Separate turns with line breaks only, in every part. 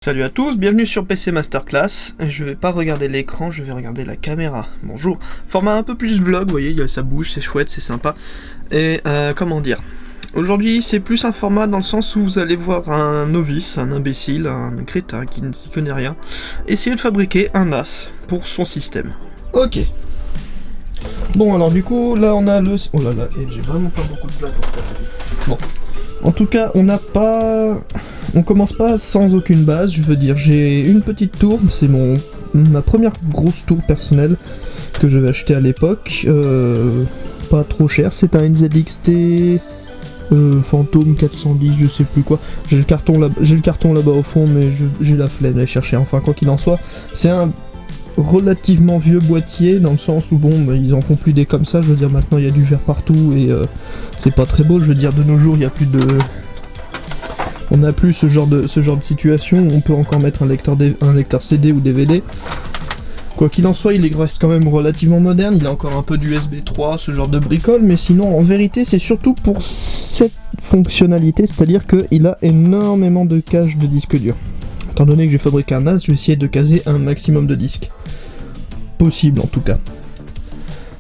Salut à tous, bienvenue sur PC Masterclass. Je vais pas regarder l'écran, je vais regarder la caméra. Bonjour. Format un peu plus vlog, vous voyez, ça bouge, c'est chouette, c'est sympa. Et comment dire, aujourd'hui c'est plus un format dans le sens où vous allez voir un novice, un imbécile, un crétin qui ne s'y connaît rien, essayer de fabriquer un NAS pour son système. Ok. Bon alors du coup, là on a le... Oh là là, j'ai vraiment pas beaucoup de place pour faire. Bon. En tout cas, on commence pas sans aucune base, je veux dire, j'ai une petite tour, c'est ma première grosse tour personnelle que j'avais acheté à l'époque, pas trop cher, c'est un NZXT Phantom 410, je sais plus quoi, j'ai le carton là-bas au fond, mais j'ai la flemme d'aller chercher, enfin quoi qu'il en soit, c'est un relativement vieux boîtier, dans le sens où bon, bah, ils en font plus des comme ça, je veux dire, maintenant il y a du verre partout, et c'est pas très beau, je veux dire, de nos jours il y a plus de... On n'a plus ce genre de situation, on peut encore mettre un lecteur CD ou DVD. Quoi qu'il en soit, il reste quand même relativement moderne, il a encore un peu d'USB 3, ce genre de bricole, mais sinon en vérité c'est surtout pour cette fonctionnalité, c'est-à-dire qu'il a énormément de cache de disque dur. Étant donné que j'ai fabriqué un NAS, je vais essayer de caser un maximum de disques. Possible en tout cas.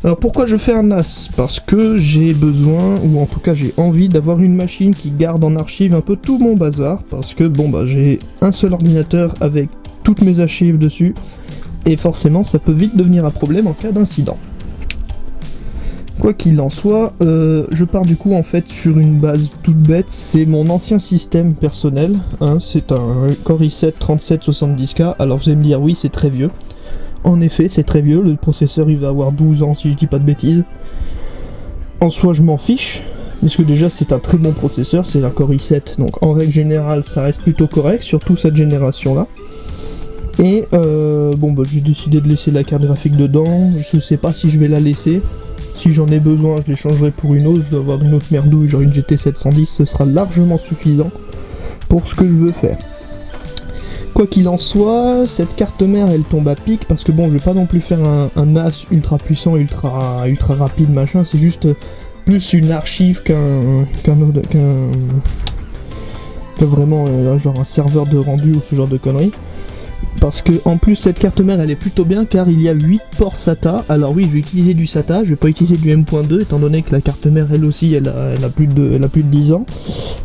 Alors pourquoi je fais un NAS? Parce que j'ai besoin, ou en tout cas j'ai envie d'avoir une machine qui garde en archive un peu tout mon bazar, parce que bon bah j'ai un seul ordinateur avec toutes mes archives dessus, et forcément ça peut vite devenir un problème en cas d'incident. Quoi qu'il en soit, je pars du coup en fait sur une base toute bête, c'est mon ancien système personnel, hein, c'est un Core i7 3770K, alors vous allez me dire oui c'est très vieux. En effet, c'est très vieux, le processeur il va avoir 12 ans si je dis pas de bêtises. En soi, je m'en fiche, parce que déjà c'est un très bon processeur, c'est un Core i7, donc en règle générale ça reste plutôt correct, surtout cette génération là. Et bon bah j'ai décidé de laisser la carte graphique dedans, je sais pas si je vais la laisser. Si j'en ai besoin, je l'échangerai pour une autre, je dois avoir une autre merdouille, genre une GT 710, ce sera largement suffisant pour ce que je veux faire. Quoi qu'il en soit, cette carte mère elle tombe à pic parce que bon je vais pas non plus faire un NAS ultra puissant, ultra rapide machin, c'est juste plus une archive qu'un vraiment genre un serveur de rendu ou ce genre de conneries. Parce que en plus cette carte mère elle est plutôt bien car il y a 8 ports SATA, alors oui je vais utiliser du SATA, je vais pas utiliser du M.2 étant donné que la carte mère elle aussi elle a plus de 10 ans,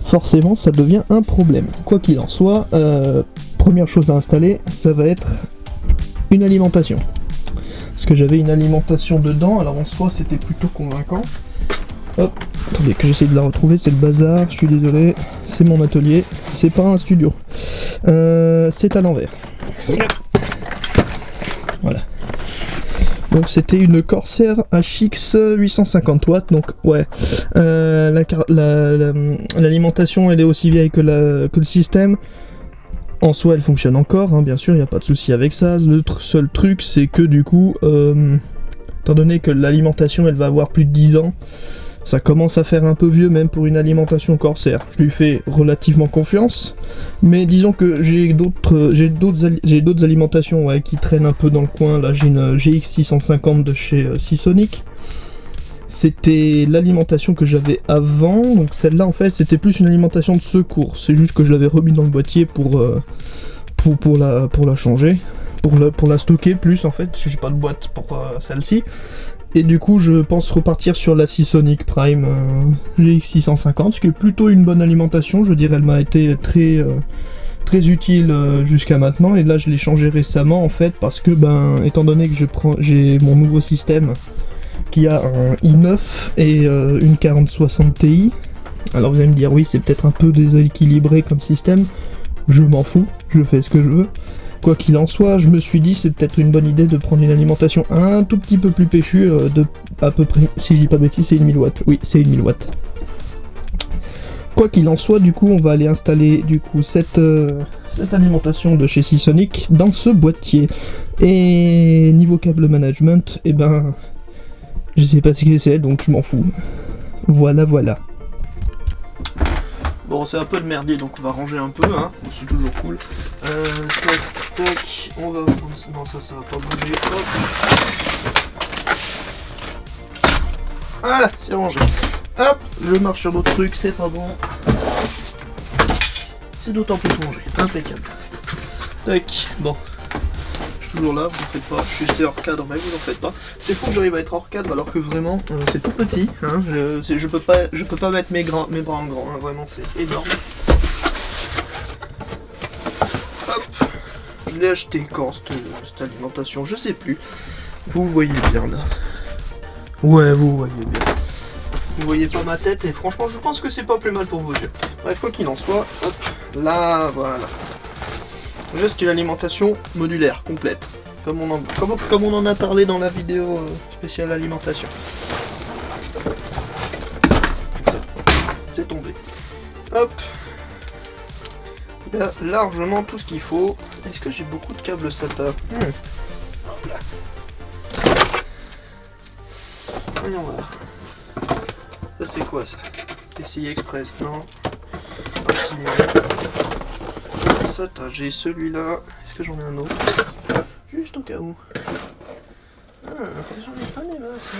forcément ça devient un problème. Quoi qu'il en soit, première chose à installer, ça va être une alimentation. Parce que j'avais une alimentation dedans, alors en soi c'était plutôt convaincant. Hop, attendez que j'essaie de la retrouver, c'est le bazar, je suis désolé, c'est mon atelier, c'est pas un studio. C'est à l'envers. Voilà. Donc c'était une Corsair HX 850 watts, donc ouais, l'alimentation elle est aussi vieille que le système. En soi elle fonctionne encore, hein, bien sûr, il n'y a pas de souci avec ça. Le seul truc c'est que du coup, étant donné que l'alimentation elle va avoir plus de 10 ans, ça commence à faire un peu vieux même pour une alimentation Corsair. Je lui fais relativement confiance, mais disons que j'ai d'autres alimentations ouais, qui traînent un peu dans le coin. Là j'ai une GX 650 de chez Seasonic. C'était l'alimentation que j'avais avant, donc celle-là en fait c'était plus une alimentation de secours. C'est juste que je l'avais remis dans le boîtier pour la changer, pour la stocker plus en fait, parce que j'ai pas de boîte pour celle-ci. Et du coup je pense repartir sur la Seasonic Prime GX 650, ce qui est plutôt une bonne alimentation, je dirais elle m'a été très utile jusqu'à maintenant, et là je l'ai changé récemment en fait parce que ben étant donné que j'ai mon nouveau système qui a un i9 et une 4060 Ti, alors vous allez me dire oui c'est peut-être un peu déséquilibré comme système, je m'en fous, je fais ce que je veux. Quoi qu'il en soit, je me suis dit c'est peut-être une bonne idée de prendre une alimentation un tout petit peu plus péchue, de à peu près, si je dis pas de bêtises, c'est une 1000 watts. Oui, c'est une 1000 watts. Quoi qu'il en soit, du coup, on va aller installer du coup cette alimentation de chez Seasonic dans ce boîtier. Et niveau câble management, et ben, je sais pas ce que c'est, donc je m'en fous. Voilà. Bon, c'est un peu de merdier, donc on va ranger un peu, hein. C'est toujours cool. Tac, on va prendre ça. Non, ça va pas bouger. Hop. Voilà, c'est rangé. Hop, je marche sur d'autres trucs, c'est pas bon. C'est d'autant plus rangé. Impeccable. Tac, bon. Je suis toujours là, vous en faites pas. Je suis hors cadre, mais vous en faites pas. C'est fou que j'arrive à être hors cadre alors que vraiment c'est tout petit. Hein. Je peux pas mettre mes bras en grand, hein. Vraiment c'est énorme. Hop. Je l'ai acheté quand cette alimentation, je sais plus. Vous voyez bien là. Ouais, vous voyez bien. Vous voyez pas ma tête et franchement je pense que c'est pas plus mal pour vos yeux. Bref, quoi qu'il en soit, hop, là, voilà. Juste une alimentation modulaire, complète. Comme on en a parlé dans la vidéo spéciale alimentation. C'est tombé. Hop. Il y a largement tout ce qu'il faut. Est-ce que j'ai beaucoup de câbles SATA? Hop là. Voyons voir. Ça c'est quoi ça? PCI Express, non. SATA, j'ai celui-là. Est-ce que j'en ai un autre? Juste au cas où. Ah, j'en ai pas des masses.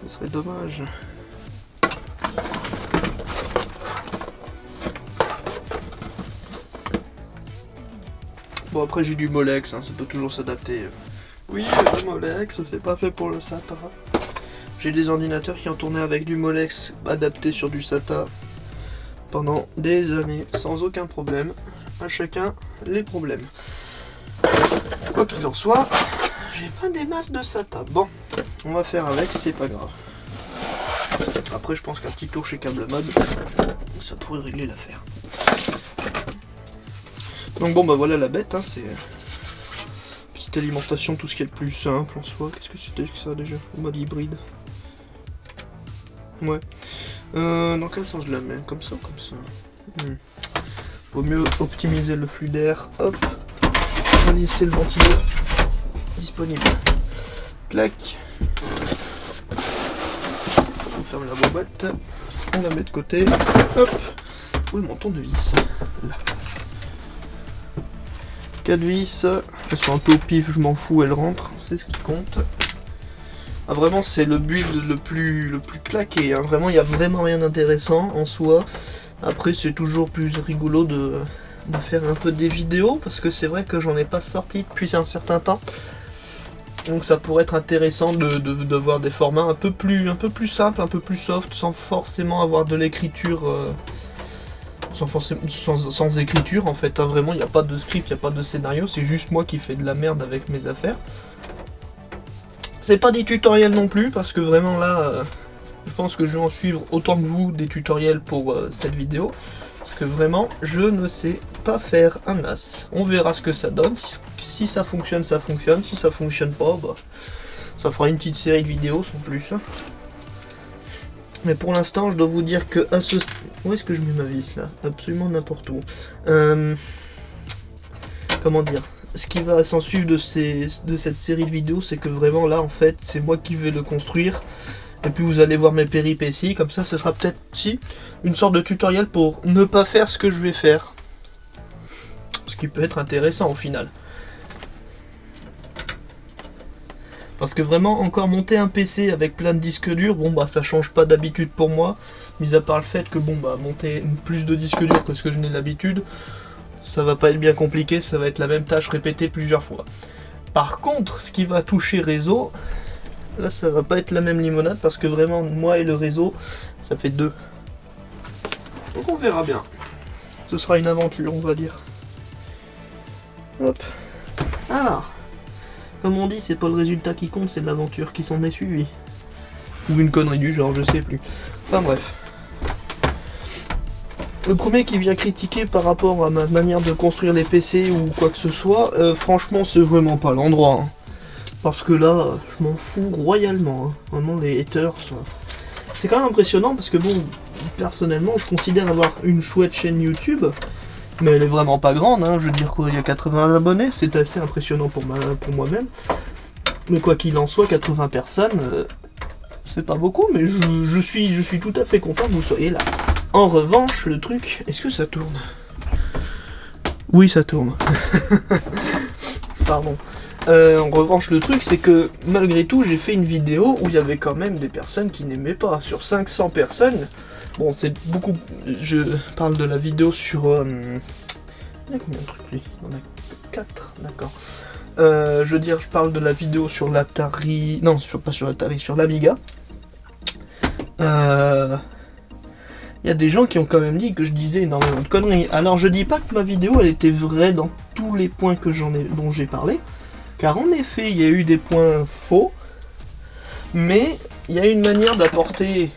Ce serait dommage. Bon, après j'ai du Molex, hein, ça peut toujours s'adapter. Oui, du Molex, c'est pas fait pour le SATA. J'ai des ordinateurs qui ont tourné avec du Molex adapté sur du SATA pendant des années, sans aucun problème. À chacun les problèmes. Quoi qu'il en soit, j'ai pas des masses de SATA. Bon, on va faire avec, c'est pas grave. Après, je pense qu'un petit tour chez CableMod, ça pourrait régler l'affaire. Donc bon, bah voilà la bête, hein, c'est petite alimentation, tout ce qui est le plus simple en soi. Qu'est-ce que c'était que ça déjà? Mode hybride. Ouais. Dans quel sens je la mets? Comme ça ou comme ça? Vaut mieux optimiser le flux d'air. Hop. On va laisser le ventilo disponible. Clac. On ferme la boîte. On la met de côté. Hop. Où est mon tournevis? Là. 4 vis. Elles sont un peu au pif, je m'en fous, elles rentrent. C'est ce qui compte. Ah, vraiment c'est le build le plus claqué, hein. Vraiment il n'y a vraiment rien d'intéressant en soi. Après c'est toujours plus rigolo de faire un peu des vidéos parce que c'est vrai que j'en ai pas sorti depuis un certain temps. Donc ça pourrait être intéressant de voir des formats un peu plus simples, un peu plus soft, sans forcément avoir de l'écriture, sans écriture en fait, hein. Vraiment il n'y a pas de script, il n'y a pas de scénario, c'est juste moi qui fais de la merde avec mes affaires. C'est pas des tutoriels non plus, parce que vraiment là, je pense que je vais en suivre autant que vous des tutoriels pour cette vidéo. Parce que vraiment, je ne sais pas faire un as. On verra ce que ça donne. Si ça fonctionne, ça fonctionne. Si ça fonctionne pas, bah, ça fera une petite série de vidéos sans plus. Mais pour l'instant, je dois vous dire que à ce... Où est-ce que je mets ma vis là? Absolument n'importe où. Comment dire? Ce qui va s'en suivre de cette série de vidéos, c'est que vraiment là en fait c'est moi qui vais le construire et puis vous allez voir mes péripéties, comme ça ce sera peut-être si une sorte de tutoriel pour ne pas faire ce que je vais faire, ce qui peut être intéressant au final, parce que vraiment encore monter un PC avec plein de disques durs, bon bah ça change pas d'habitude pour moi, mis à part le fait que bon bah monter plus de disques durs que ce que je n'ai l'habitude, ça va pas être bien compliqué, ça va être la même tâche répétée plusieurs fois. Par contre, ce qui va toucher réseau, là ça va pas être la même limonade parce que vraiment moi et le réseau, ça fait deux. Donc on verra bien. Ce sera une aventure, on va dire. Hop. Alors, comme on dit, c'est pas le résultat qui compte, c'est l'aventure qui s'en est suivie. Ou une connerie du genre, je sais plus. Enfin bref. Le premier qui vient critiquer par rapport à ma manière de construire les PC ou quoi que ce soit, franchement c'est vraiment pas l'endroit. Hein. Parce que là, je m'en fous royalement. Hein. Vraiment les haters, c'est quand même impressionnant parce que bon, personnellement je considère avoir une chouette chaîne YouTube. Mais elle est vraiment pas grande, hein. Je veux dire quoi, il y a 80 abonnés, c'est assez impressionnant pour moi-même. Mais quoi qu'il en soit, 80 personnes, c'est pas beaucoup, mais je suis tout à fait content que vous soyez là. En revanche, le truc, est-ce que ça tourne? Oui, ça tourne. Pardon. En revanche, le truc, c'est que malgré tout, j'ai fait une vidéo où il y avait quand même des personnes qui n'aimaient pas. Sur 500 personnes, bon, c'est beaucoup. Je parle de la vidéo sur. Il y a combien de trucs lui? Il y en a 4, d'accord. Je veux dire, je parle de la vidéo sur l'Atari. Non, pas sur l'Atari, sur l'Amiga. Il y a des gens qui ont quand même dit que je disais énormément de conneries. Alors, je dis pas que ma vidéo elle était vraie dans tous les points dont j'ai parlé. Car en effet, il y a eu des points faux, mais il y a une manière d'apporter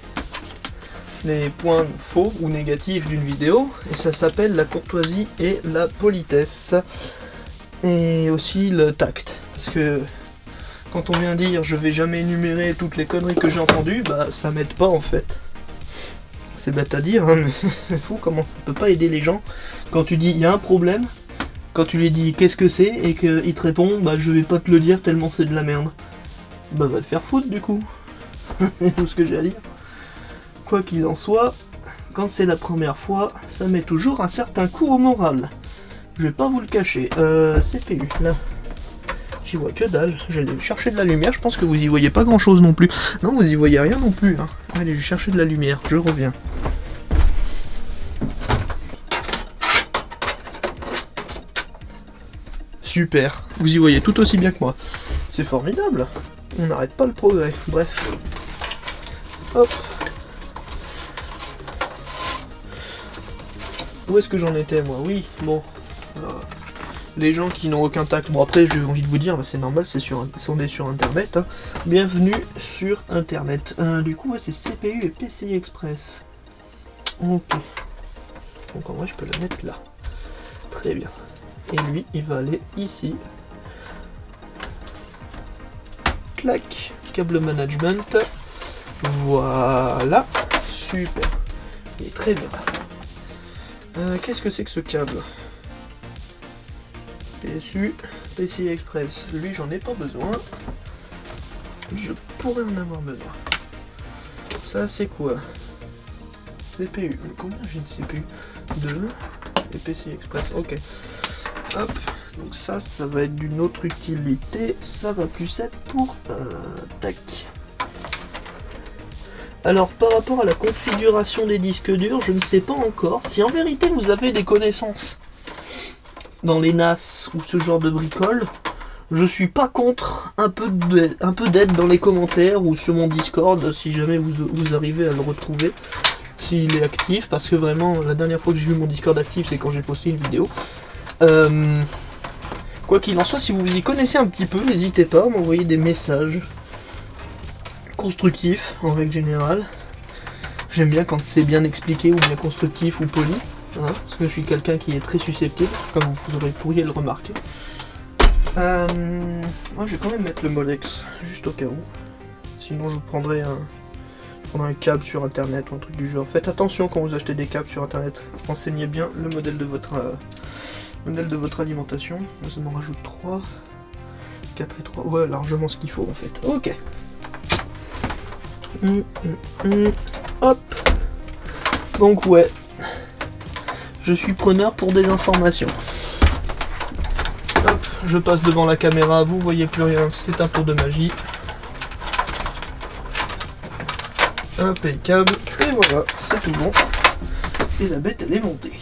les points faux ou négatifs d'une vidéo, et ça s'appelle la courtoisie et la politesse, et aussi le tact. Parce que quand on vient dire je vais jamais énumérer toutes les conneries que j'ai entendues, bah ça m'aide pas en fait. C'est bête à dire, hein, mais c'est fou comment ça peut pas aider les gens quand tu dis il y a un problème. Quand tu lui dis qu'est-ce que c'est et qu'il te répond bah je vais pas te le dire tellement c'est de la merde. Bah va te faire foutre du coup. C'est tout ce que j'ai à dire. Quoi qu'il en soit, quand c'est la première fois, ça met toujours un certain coup au moral. Je vais pas vous le cacher. CPU, là. J'y vois que dalle. J'allais chercher de la lumière, je pense que vous y voyez pas grand chose non plus. Non, vous y voyez rien non plus. Hein. Allez, je vais chercher de la lumière, je reviens. Super, vous y voyez tout aussi bien que moi. C'est formidable. On n'arrête pas le progrès. Bref. Hop. Où est-ce que j'en étais moi? Oui, bon. Les gens qui n'ont aucun tact. Bon après j'ai envie de vous dire, bah, c'est normal, on est sur internet. Hein. Bienvenue sur internet. Du coup ouais, c'est CPU et PCI Express. Ok. Donc en vrai je peux la mettre là. Très bien. Et lui, il va aller ici. Clac. Câble management. Voilà. Super. Et très bien. Qu'est-ce que c'est que ce câble? PSU, PCI Express. Lui, j'en ai pas besoin. Je pourrais en avoir besoin. Ça, c'est quoi? CPU. Combien j'ai de CPU? 2. Et PCI Express. Ok. Hop, donc ça va être d'une autre utilité, ça va plus être pour tac. Alors par rapport à la configuration des disques durs, je ne sais pas encore si en vérité vous avez des connaissances dans les NAS ou ce genre de bricole. Je suis pas contre un peu d'aide dans les commentaires ou sur mon Discord si jamais vous arrivez à le retrouver, s'il est actif, parce que vraiment la dernière fois que j'ai vu mon Discord actif c'est quand j'ai posté une vidéo. Quoi qu'il en soit, si vous y connaissez un petit peu, n'hésitez pas à m'envoyer des messages constructifs en règle générale. J'aime bien quand c'est bien expliqué ou bien constructif ou poli, hein, parce que je suis quelqu'un qui est très susceptible, comme vous pourriez le remarquer. Moi je vais quand même mettre le Molex, juste au cas où. Sinon je prendrai un câble sur internet ou un truc du genre. Faites attention quand vous achetez des câbles sur internet, renseignez bien le modèle de votre alimentation. Moi, ça m'en rajoute 3, 4 et 3, ouais largement ce qu'il faut en fait. Ok. Hop. Donc ouais, je suis preneur pour des informations. Hop, je passe devant la caméra, vous voyez plus rien, c'est un tour de magie. Impeccable, et voilà, c'est tout bon. Et la bête elle est montée.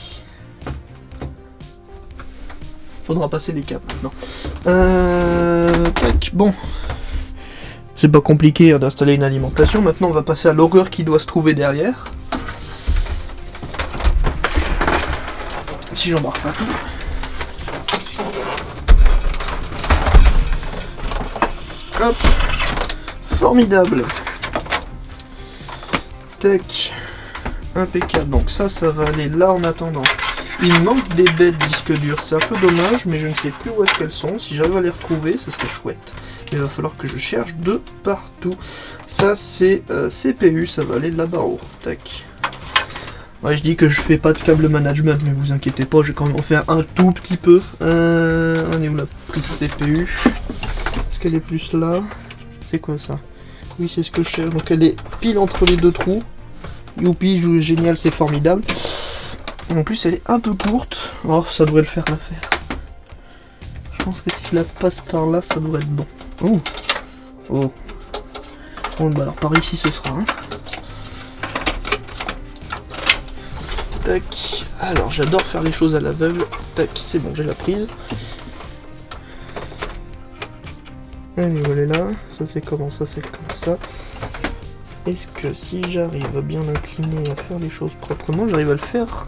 Faudra passer les câbles maintenant. Tac, bon. C'est pas compliqué hein, d'installer une alimentation. Maintenant on va passer à l'horreur qui doit se trouver derrière. Si j'embarque pas tout. Hop. Formidable. Tac. Impeccable. Donc ça va aller là en attendant. Il manque des bêtes disques durs. C'est un peu dommage, mais je ne sais plus où est-ce qu'elles sont. Si j'arrive à les retrouver, ce serait chouette. Mais il va falloir que je cherche de partout. Ça c'est CPU, ça va aller là-bas haut. Tac. Ouais, je dis que je fais pas de câble management, mais vous inquiétez pas, je vais quand même en faire un tout petit peu. On est où la prise CPU? Est-ce qu'elle est plus là? C'est quoi ça? Oui, c'est ce que je cherche. Donc elle est pile entre les deux trous. Youpi, génial, c'est formidable. En plus, elle est un peu courte. Oh, ça devrait le faire l'affaire. Je pense que si je la passe par là, ça devrait être bon. Oh. Oh. Bon, bah alors par ici ce sera. Hein. Tac. Alors j'adore faire les choses à l'aveugle. Tac, c'est bon, j'ai la prise. Allez, voilà là. Ça c'est comment ça, c'est comme ça. Est-ce que si j'arrive à bien incliner, à faire les choses proprement, j'arrive à le faire?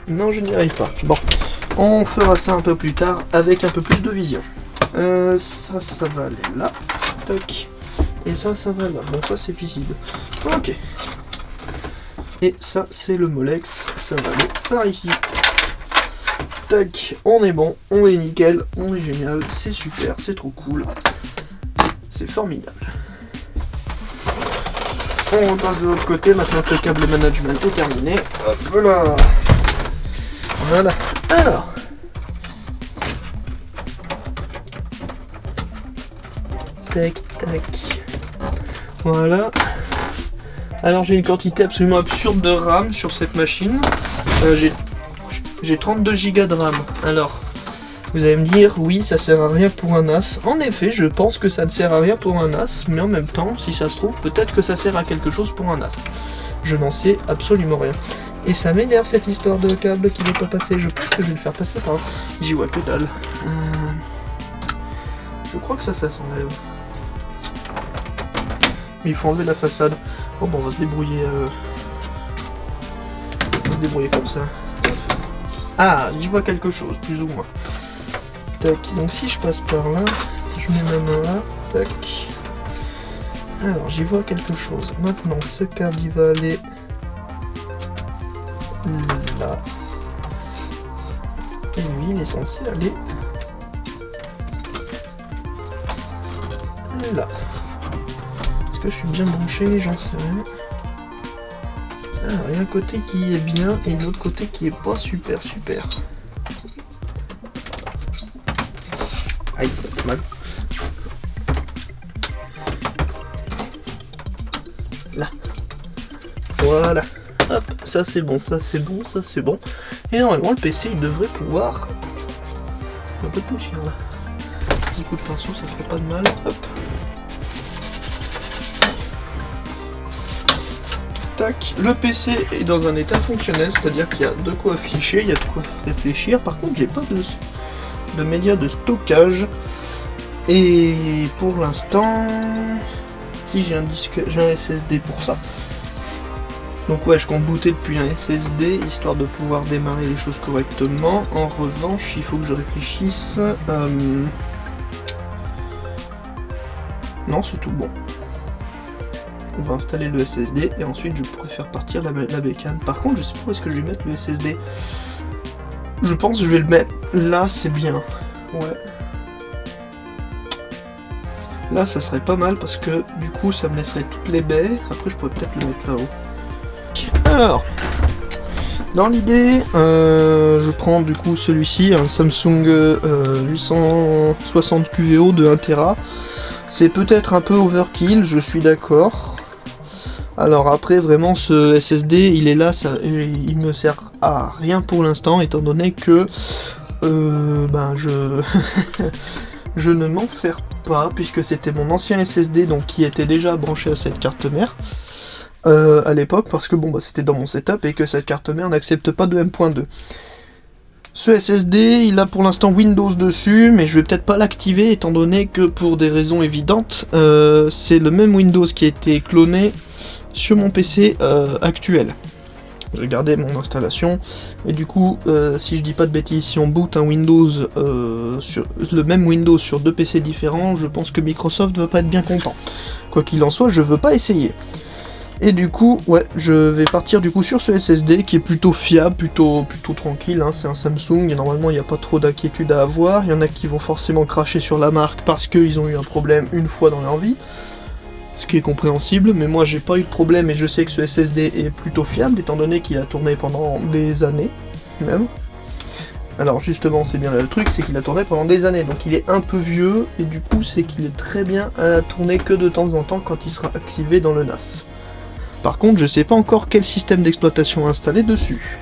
Non, je n'y arrive pas. Bon, on fera ça un peu plus tard avec un peu plus de vision. Ça va aller là. Tac. Et ça va là. Bon, ça c'est visible. Ok. Et ça c'est le Molex. Ça va aller par ici. Tac. On est bon. On est nickel. On est génial. C'est super. C'est trop cool. C'est formidable. On repasse de l'autre côté. Maintenant que le câble management est terminé. Hop là. Voilà. Alors. Tac, tac. Voilà. Alors j'ai une quantité absolument absurde de RAM sur cette machine. J'ai 32 Go de RAM. Alors, vous allez me dire, oui, ça sert à rien pour un NAS. En effet, je pense que ça ne sert à rien pour un NAS, mais en même temps, si ça se trouve, peut-être que ça sert à quelque chose pour un NAS. Je n'en sais absolument rien. Et ça m'énerve cette histoire de câble qui n'est pas passé. Je pense que je vais le faire passer par... J'y vois que dalle. Je crois que ça s'enlève. Mais il faut enlever la façade. Bon, on va se débrouiller. On va se débrouiller comme ça. Ah, j'y vois quelque chose, plus ou moins. Tac, donc si je passe par là, je mets ma main là, tac. Alors, j'y vois quelque chose. Maintenant, ce câble, il va aller là. Et lui, il est censé aller là. Est-ce que je suis bien branché? J'en sais rien. Alors, il y a un côté qui est bien et l'autre côté qui est pas super. Aïe, ça fait mal. Là. Voilà. Hop, ça c'est bon, ça c'est bon, ça c'est bon. Et normalement, le PC, il devrait pouvoir... Un peu de poussière là. Petit coup de pinceau, ça fait pas de mal. Hop. Tac, le PC est dans un état fonctionnel, c'est-à-dire qu'il y a de quoi afficher, il y a de quoi réfléchir. Par contre, j'ai pas de médias de stockage. Et pour l'instant, si j'ai un disque, j'ai un SSD pour ça. Donc ouais, je compte booter depuis un SSD, histoire de pouvoir démarrer les choses correctement. En revanche, il faut que je réfléchisse. Non, c'est tout bon. On va installer le SSD et ensuite je pourrai faire partir la bécane. Par contre, je sais pas où est-ce que je vais mettre le SSD. Je pense que je vais le mettre là, c'est bien. Ouais. Là, ça serait pas mal parce que du coup, ça me laisserait toutes les baies. Après, je pourrais peut-être le mettre là-haut. Alors, dans l'idée, je prends du coup celui-ci, un Samsung 860 QVO de 1 Tera. C'est peut-être un peu overkill, je suis d'accord. Alors après, vraiment, ce SSD, il est là, il me sert à rien pour l'instant, étant donné que je je ne m'en sers pas, puisque c'était mon ancien SSD, donc qui était déjà branché à cette carte mère à l'époque, parce que bon, c'était dans mon setup et que cette carte mère n'accepte pas de M.2. Ce SSD, il a pour l'instant Windows dessus, mais je vais peut-être pas l'activer, étant donné que pour des raisons évidentes, c'est le même Windows qui a été cloné sur mon PC actuel. J'ai regardé mon installation, et du coup, si je dis pas de bêtises, si on boot un Windows sur le même Windows sur deux PC différents, je pense que Microsoft va pas être bien content. Quoi qu'il en soit, je veux pas essayer. Et du coup, ouais, je vais partir du coup sur ce SSD qui est plutôt fiable, plutôt tranquille, hein. C'est un Samsung et normalement il n'y a pas trop d'inquiétude à avoir. Il y en a qui vont forcément cracher sur la marque parce qu'ils ont eu un problème une fois dans leur vie, ce qui est compréhensible, mais moi j'ai pas eu de problème et je sais que ce SSD est plutôt fiable étant donné qu'il a tourné pendant des années même. Alors justement, c'est bien là le truc, c'est qu'il a tourné pendant des années, donc il est un peu vieux et du coup c'est qu'il est très bien à tourner que de temps en temps quand il sera activé dans le NAS. Par contre, je sais pas encore quel système d'exploitation installer dessus.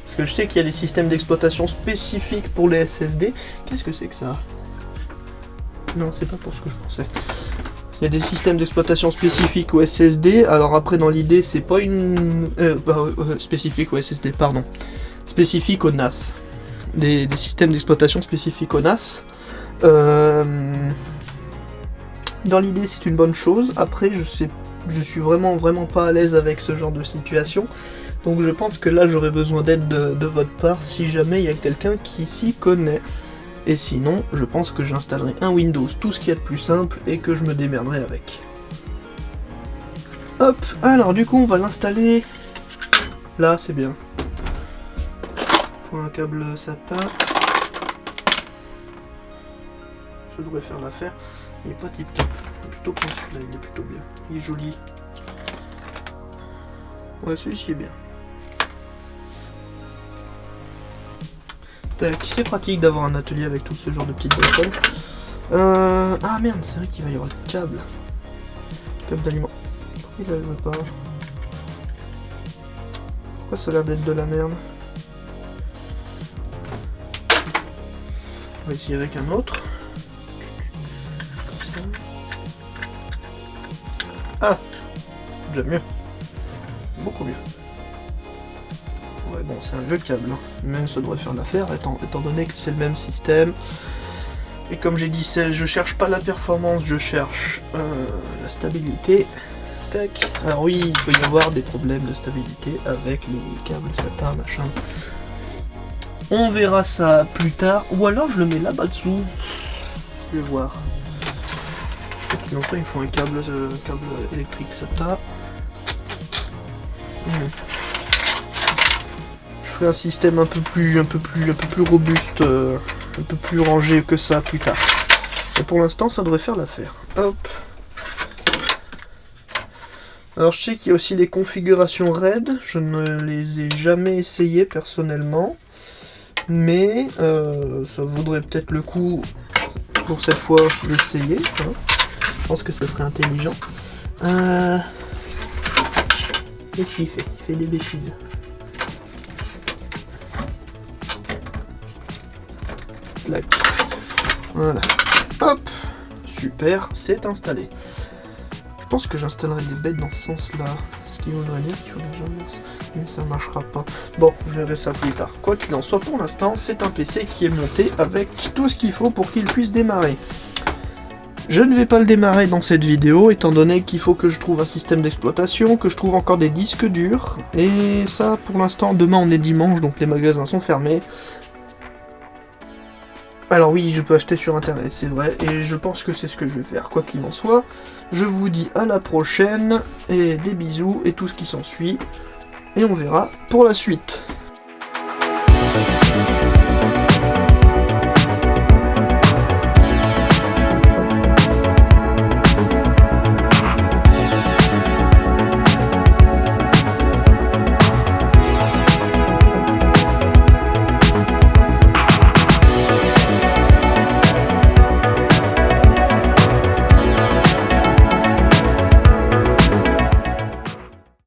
Parce que je sais qu'il y a des systèmes d'exploitation spécifiques pour les SSD. Qu'est-ce que c'est que ça? Non, c'est pas pour ce que je pensais. Il y a des systèmes d'exploitation spécifiques au SSD. Alors après, dans l'idée, c'est pas une... spécifique au SSD, pardon. Spécifique au NAS. Des systèmes d'exploitation spécifiques au NAS. Dans l'idée, c'est une bonne chose. Après, je suis vraiment pas à l'aise avec ce genre de situation. Donc je pense que là, j'aurais besoin d'aide de votre part si jamais il y a quelqu'un qui s'y connaît. Et sinon, je pense que j'installerai un Windows, tout ce qu'il y a de plus simple, et que je me démerderai avec. Hop, alors du coup, on va l'installer. Là, c'est bien. Faut un câble SATA. Ça devrait faire l'affaire. Il est pas tip-top. Plutôt que celui-là, il est plutôt bien. Il est joli. Ouais, celui-ci est bien. C'est pratique d'avoir un atelier avec tout ce genre de petites bricoles. Ah merde, c'est vrai qu'il va y avoir le câble. Le câble d'aliment. Pourquoi il ne pas? Pourquoi ça a l'air d'être de la merde? On va essayer avec un autre. Ah, déjà mieux. Beaucoup mieux. Ouais, bon, c'est un vieux câble, hein. Mais ça devrait faire l'affaire, étant donné que c'est le même système. Et comme j'ai dit, je cherche pas la performance, je cherche la stabilité. Tac. Alors oui, il peut y avoir des problèmes de stabilité avec les câbles SATA, machin. On verra ça plus tard, ou alors je le mets là-bas dessous. Je vais voir. Sinon, il faut un câble électrique SATA. Je ferai un système un peu plus robuste, un peu plus rangé que ça plus tard. Et pour l'instant, ça devrait faire l'affaire. Hop. Alors je sais qu'il y a aussi les configurations RAID. Je ne les ai jamais essayées personnellement, mais ça vaudrait peut-être le coup pour cette fois d'essayer. Hein. Je pense que ce serait intelligent. Qu'est-ce qu'il fait? Il fait des bêtises. Voilà. Hop. Super, c'est installé. Je pense que j'installerai des bêtes dans ce sens-là. Ce qui voudrait dire qu'il faut déjà... Mais ça marchera pas. Bon, je verrai ça plus tard. Quoi qu'il en soit, pour l'instant, c'est un PC qui est monté avec tout ce qu'il faut pour qu'il puisse démarrer. Je ne vais pas le démarrer dans cette vidéo, étant donné qu'il faut que je trouve un système d'exploitation, que je trouve encore des disques durs. Et ça, pour l'instant, demain on est dimanche, donc les magasins sont fermés. Alors oui, je peux acheter sur internet, c'est vrai, et je pense que c'est ce que je vais faire. Quoi qu'il en soit, je vous dis à la prochaine, et des bisous, et tout ce qui s'ensuit. Et on verra pour la suite.